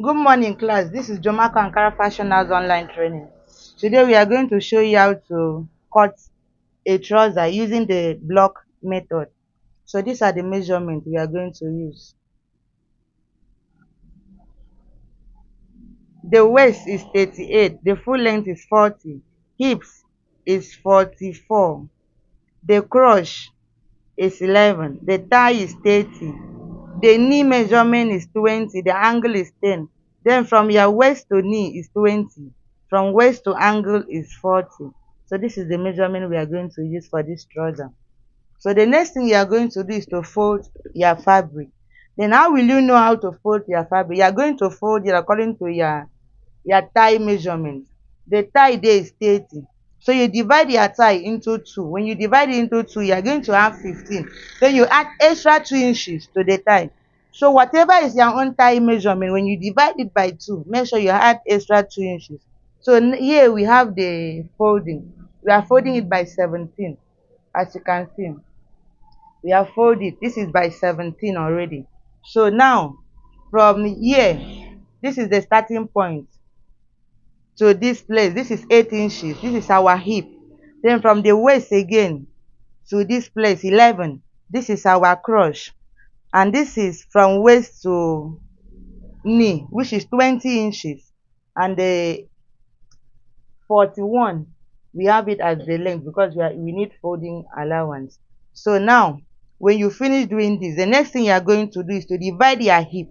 Good morning, class. This is Jomaka Ankara Fashion House online training. Today we are going to show you how to cut a trouser using the block method. So these are the measurements we are going to use. The waist is 38, the full length is 40, hips is 44, the crotch is 11, the thigh is 30, the knee measurement is 20, the angle is 10. Then from your waist to knee is 20, from waist to angle is 40. So this is the measurement we are going to use for this trouser. So the next thing you are going to do is to fold your fabric. Then how will you know how to fold your fabric? You are going to fold it according to your thigh measurement. The thigh there is 30. So you divide your thigh into two. When you divide it into two, you are going to have 15. Then you add extra 2 inches to the thigh. So whatever is your own thigh measurement, when you divide it by two, make sure you add extra 2 inches. So here we have the folding. We are folding it by 17, as you can see. We have folded. This is by 17 already. So now, from here, this is the starting point to this place. This is 8 inches. This is our hip. Then from the waist again to this place, 11. This is our crotch. And this is from waist to knee, which is 20 inches. And the 41, we have it as the length because we need folding allowance. So now, when you finish doing this, the next thing you are going to do is to divide your hip.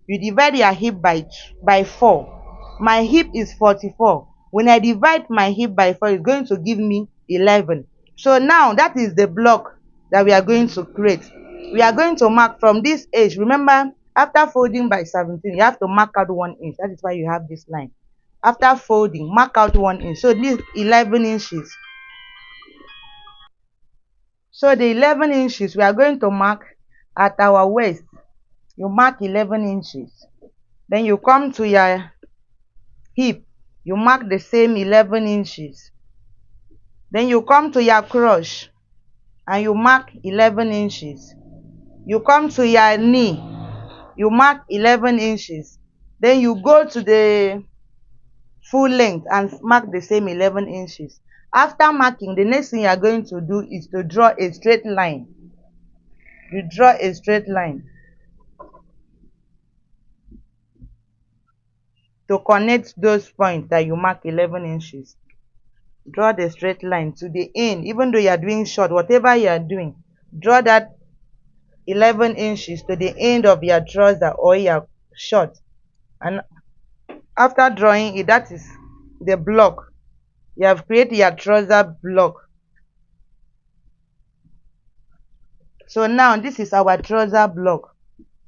You divide your hip by 4. My hip is 44. When I divide my hip by 4, it's going to give me 11. So now that is the block that we are going to create. We are going to mark from this edge. Remember, after folding by 17, you have to mark out 1 inch. That is why you have this line. After folding, mark out 1 inch. So this 11 inches. So the 11 inches we are going to mark at our waist. You mark 11 inches. Then you come to your hip. You mark the same 11 inches. Then you come to your crotch and you mark 11 inches. You come to your knee. You mark 11 inches. Then you go to the full length and mark the same 11 inches. After marking, the next thing you are going to do is to draw a straight line. You draw a straight line to connect those points that you mark 11 inches. Draw the straight line to the end. Even though you are doing short, whatever you are doing, draw that 11 inches to the end of your trouser or your short. And after drawing it, that is the block. You have created your trouser block. So now this is our trouser block.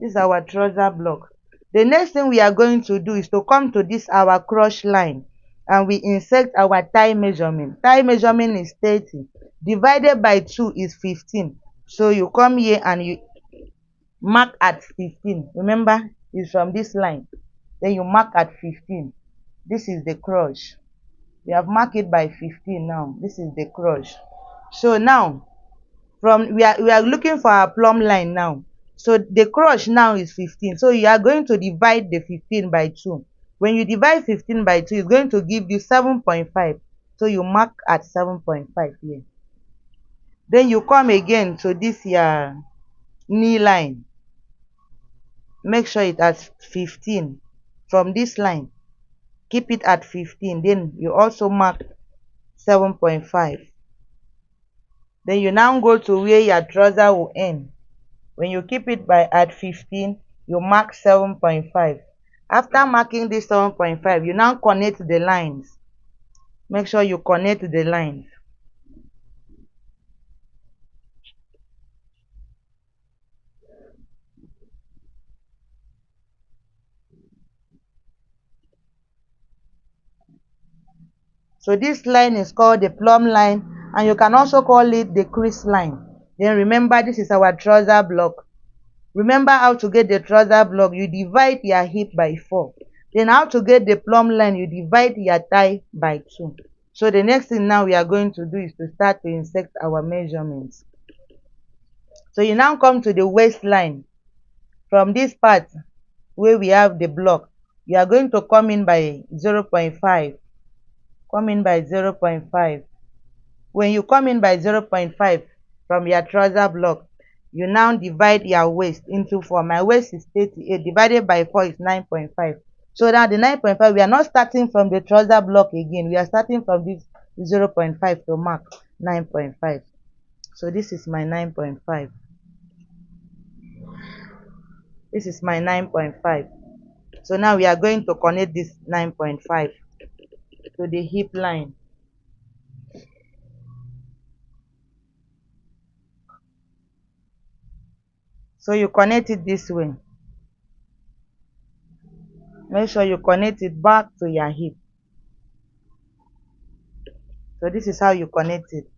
This is our trouser block. The next thing we are going to do is to come to this our crotch line and we insert our thigh measurement. Thigh measurement is 30. Divided by 2 is 15. So you come here and you mark at 15. Remember, it's from this line. Then you mark at 15. This is the crotch. We have marked it by 15 now. This is the crotch. So now, we are looking for our plumb line now. So the crotch now is 15. So you are going to divide the 15 by 2. When you divide 15 by 2, it's going to give you 7.5. So you mark at 7.5 here. Then you come again to this your knee line. Make sure it at 15 from this line. Keep it at 15. Then you also mark 7.5. Then you now go to where your trouser will end. When you keep it at 15, you mark 7.5. After marking this 7.5, you now connect the lines. Make sure you connect the lines. So this line is called the plumb line, and you can also call it the crease line. Then remember, this is our trouser block. Remember how to get the trouser block. You divide your hip by 4. Then how to get the plumb line, you divide your thigh by 2. So the next thing now we are going to do is to start to insert our measurements. So you now come to the waistline. From this part where we have the block, You are going to come in by 0.5. Come in by 0.5. When you come in by 0.5 from your trouser block, you now divide your waist into 4. My waist is 38, divided by 4 is 9.5. So now the 9.5, we are not starting from the trouser block again. We are starting from this 0.5 to mark 9.5. So this is my 9.5. This is my 9.5. So now we are going to connect this 9.5 to the hip line. So you connect it this way. Make sure you connect it back to your hip. So this is how you connect it.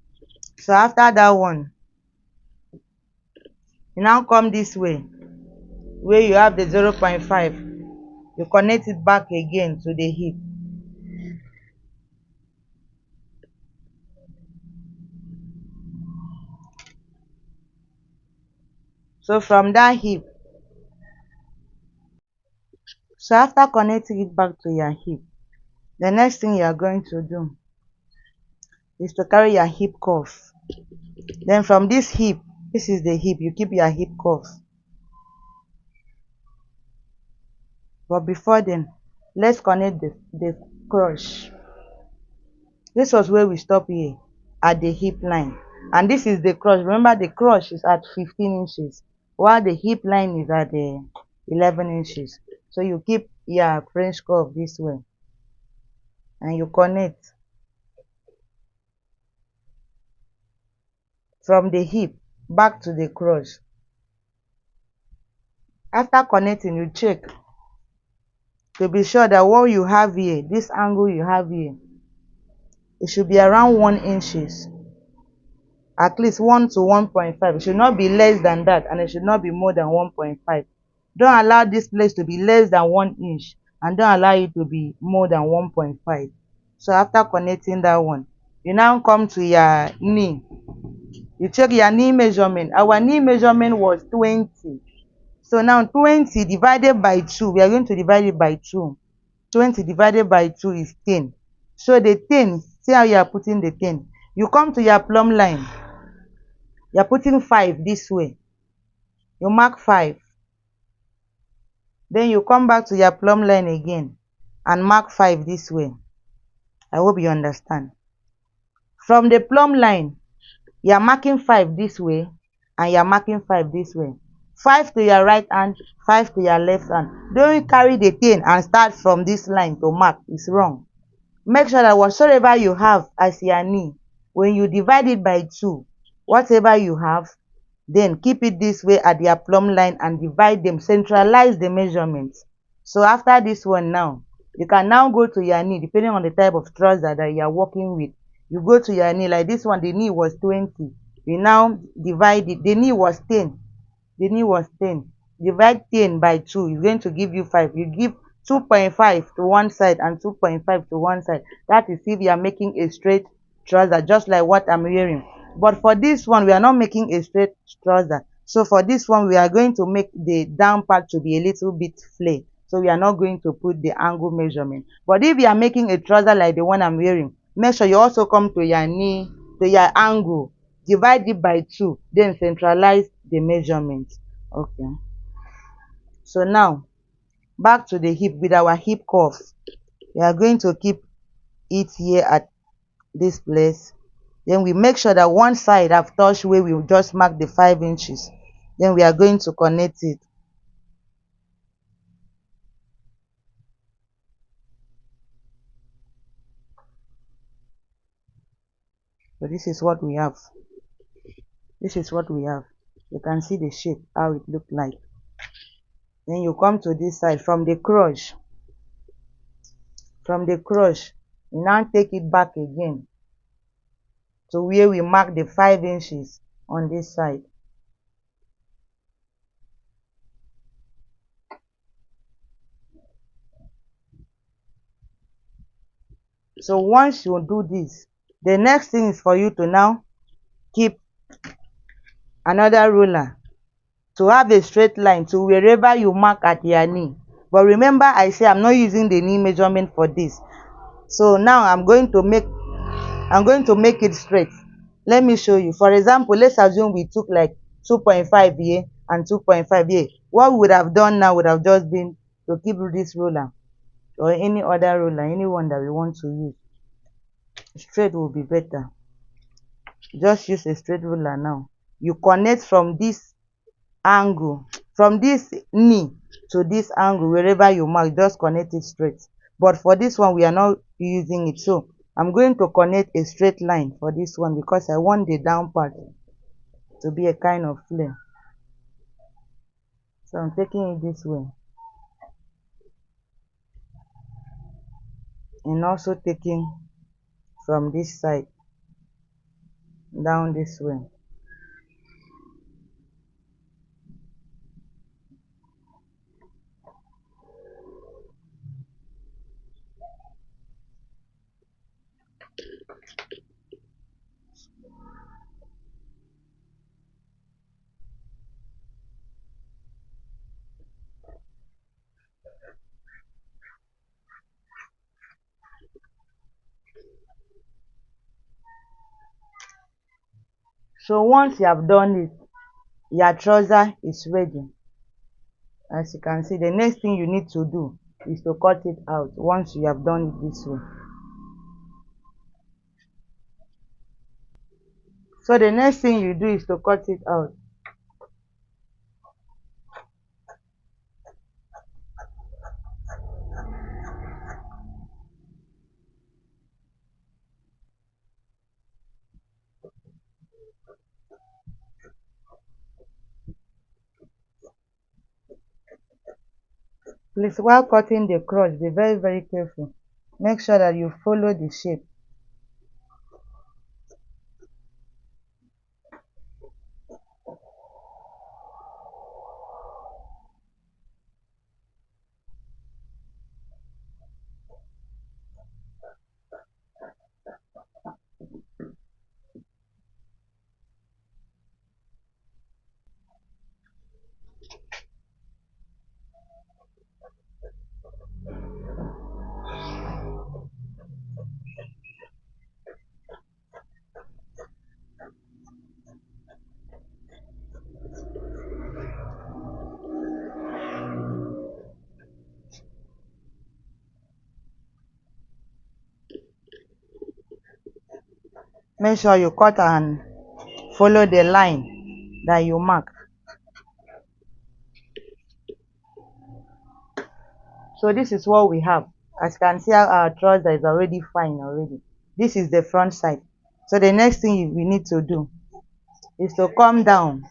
So after that one, you now come this way, where you have the 0.5. You connect it back again to the hip. So from that hip, so after connecting it back to your hip, the next thing you are going to do is to carry your hip cuff. Then from this hip, this is the hip, you keep your hip cuff. But before then, let's connect the crush. This was where we stop here at the hip line. And this is the crush. Remember, the crush is at 15 inches, while the hip line is at 11 inches. So you keep your French curve this way and you connect from the hip back to the crush. After connecting, you check to be sure that what you have here, this angle you have here, it should be around 1 inches. At least 1 to 1.5. It should not be less than that, and it should not be more than 1.5. Don't allow this place to be less than 1 inch, and don't allow it to be more than 1.5. So after connecting that one, you now come to your knee. You check your knee measurement. Our knee measurement was 20. So now 20 divided by 2, we are going to divide it by 2. 20 divided by 2 is 10. So the 10, see how you are putting the 10. You come to your plumb line. You are putting 5 this way. You mark 5. Then you come back to your plumb line again and mark 5 this way. I hope you understand. From the plumb line, you are marking 5 this way and you are marking 5 this way. 5 to your right hand, 5 to your left hand. Don't carry the 10 and start from this line to mark. It's wrong. Make sure that whatsoever you have as your knee, when you divide it by 2, whatever you have, then keep it this way at your plumb line and divide them. Centralize the measurements. So after this one now, you can now go to your knee, depending on the type of trouser that you are working with. You go to your knee, like this one, the knee was 20. You now divide it. The knee was 10. The knee was 10. Divide 10 by 2. It's going to give you 5. You give 2.5 to one side and 2.5 to one side. That is if you are making a straight trouser, just like what I'm wearing. But for this one, we are not making a straight trouser. So for this one, we are going to make the down part to be a little bit flare. So we are not going to put the angle measurement. But if you are making a trouser like the one I'm wearing, make sure you also come to your knee, to your angle, divide it by 2, then centralize the measurement. Okay. So now, back to the hip with our hip cuff. We are going to keep it here at this place. Then we make sure that one side have touched where we just mark the 5 inches. Then we are going to connect it. So this is what we have. This is what we have. You can see the shape, how it looked like. Then you come to this side from the crotch. From the crotch, you now take it back again to where we mark the 5 inches on this side. So once you do this, the next thing is for you to now keep another ruler to have a straight line to wherever you mark at your knee. But remember, I say I'm not using the knee measurement for this. So now I'm going to make it straight. Let me show you. For example, let's assume we took like 2.5 here and 2.5 here. What we would have done now would have just been to keep this ruler or any other ruler, any one that we want to use. Straight will be better. Just use a straight ruler now. You connect from this angle, from this knee to this angle, wherever you mark, just connect it straight. But for this one, we are not using it, so I'm going to connect a straight line for this one because I want the down part to be a kind of flare. So I'm taking it this way and also taking from this side down this way. So once you have done it, your trouser is ready. As you can see, the next thing you need to do is to cut it out once you have done it this way. So the next thing you do is to cut it out. Please, while cutting the crotch, be very careful. Make sure that you follow the shape. Make sure you cut and follow the line that you mark. So this is what we have. As you can see, our trouser is already fine already. This is the front side. So the next thing we need to do is to come down.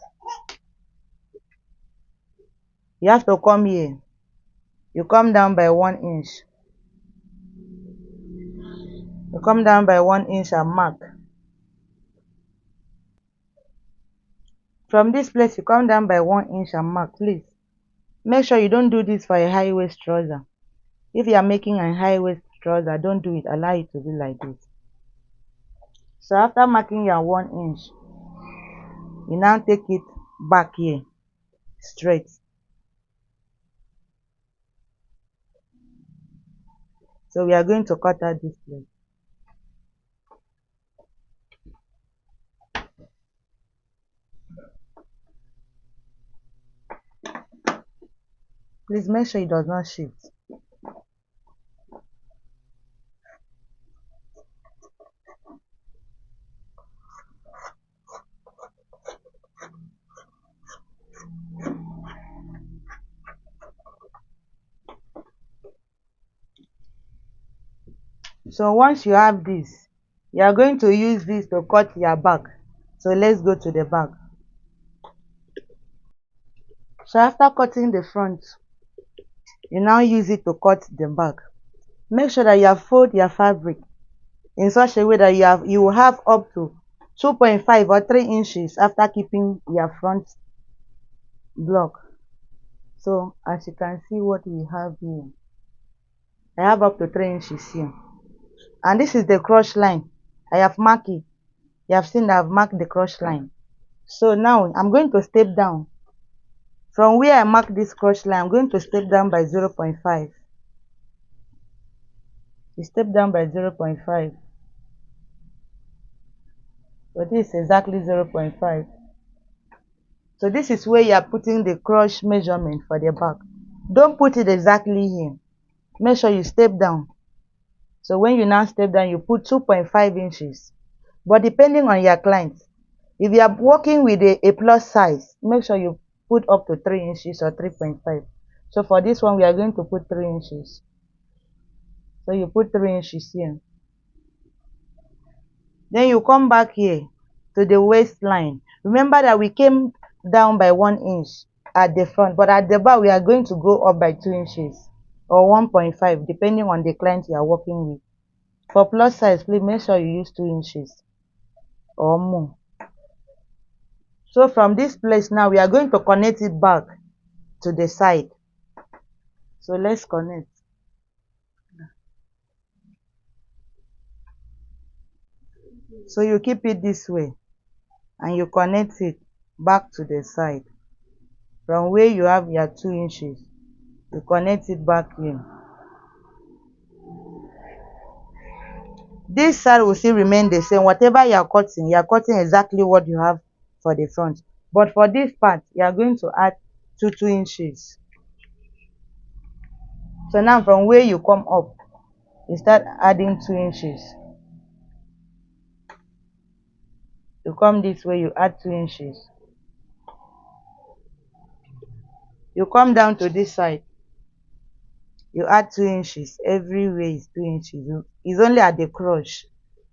You have to come here. You come down by 1 inch. You come down by 1 inch and mark. From this place, you come down by 1 inch and mark. Please make sure you don't do this for a high waist trouser. If you are making a high waist trouser, don't do it. Allow it to be like this. So after marking your 1 inch, you now take it back here straight. So we are going to cut out this place. Please make sure it does not shift. So once you have this, you are going to use this to cut your back. So let's go to the back. So after cutting the front, you now use it to cut the back. Make sure that you have fold your fabric in such a way that you will have up to 2.5 or 3 inches after keeping your front block. So as you can see what we have here, I have up to 3 inches here. And this is the cross line. I have marked it. You have seen that I've marked the cross line. So now I'm going to step down From where I mark this crotch line, I'm going to step down by 0.5. You step down by 0.5. So this is exactly 0.5. So this is where you are putting the crotch measurement for the back. Don't put it exactly here. Make sure you step down. So when you now step down, you put 2.5 inches. But depending on your client, if you are working with a plus size, make sure you put up to 3 inches or 3.5. So for this one, we are going to put 3 inches. So you put 3 inches here. Then you come back here to the waistline. Remember that we came down by 1 inch at the front, but at the back we are going to go up by 2 inches or 1.5 depending on the client you are working with. For plus size, please make sure you use 2 inches or more. So from this place now, we are going to connect it back to the side. So let's connect. So you keep it this way and you connect it back to the side. From where you have your 2 inches, you connect it back in. This side will still remain the same. Whatever you are cutting exactly what you have for the front. But for this part, you are going to add 2 inches. So now from where you come up, you start adding 2 inches. You come this way, you add 2 inches. You come down to this side, you add 2 inches. Everywhere is 2 inches. It's only at the crotch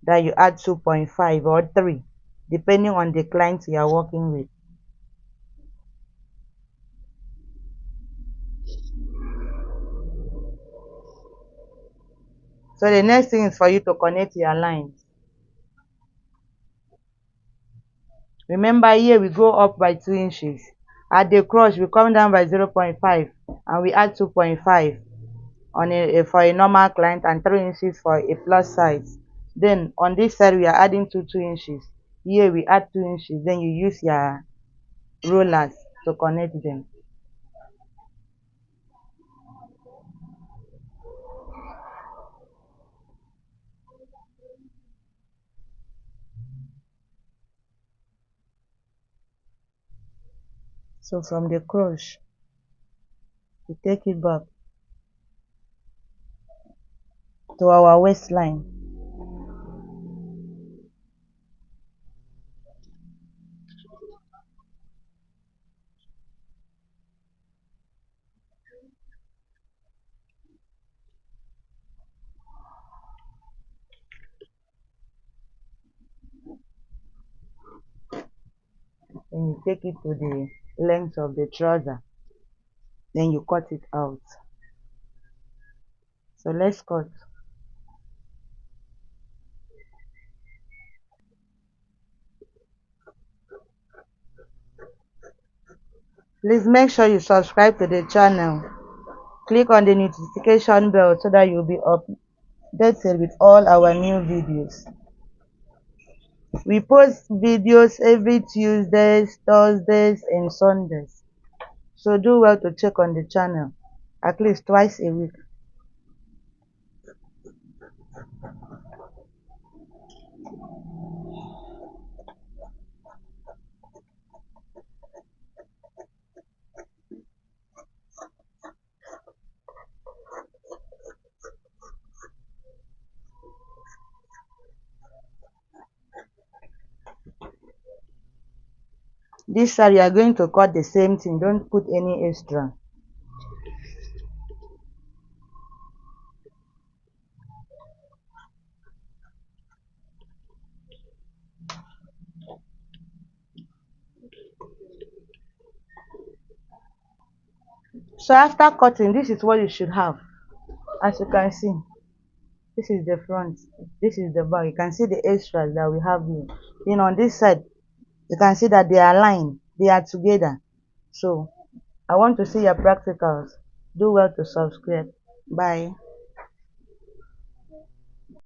that you add 2.5 or 3, depending on the client you are working with. So the next thing is for you to connect your lines. Remember here we go up by 2 inches. At the crotch we come down by 0.5 and we add 2.5 on for a normal client and 3 inches for a plus size. Then on this side we are adding 2 inches. Here we add 2 inches. Then you use your rollers to connect them. So from the crotch, we take it back to our waistline. Then you take it to the length of the trouser. Then you cut it out. So let's cut. Please make sure you subscribe to the channel. Click on the notification bell so that you'll be updated with all our new videos. We post videos every Tuesdays, Thursdays, and Sundays. So do well to check on the channel at least twice a week. This side you are going to cut the same thing. Don't put any extra. So after cutting, this is what you should have. As you can see, this is the front, this is the back. You can see the extras that we have here. Then on this side, you can see that they are aligned, they are together. So I want to see your practicals. Do well to subscribe. Bye.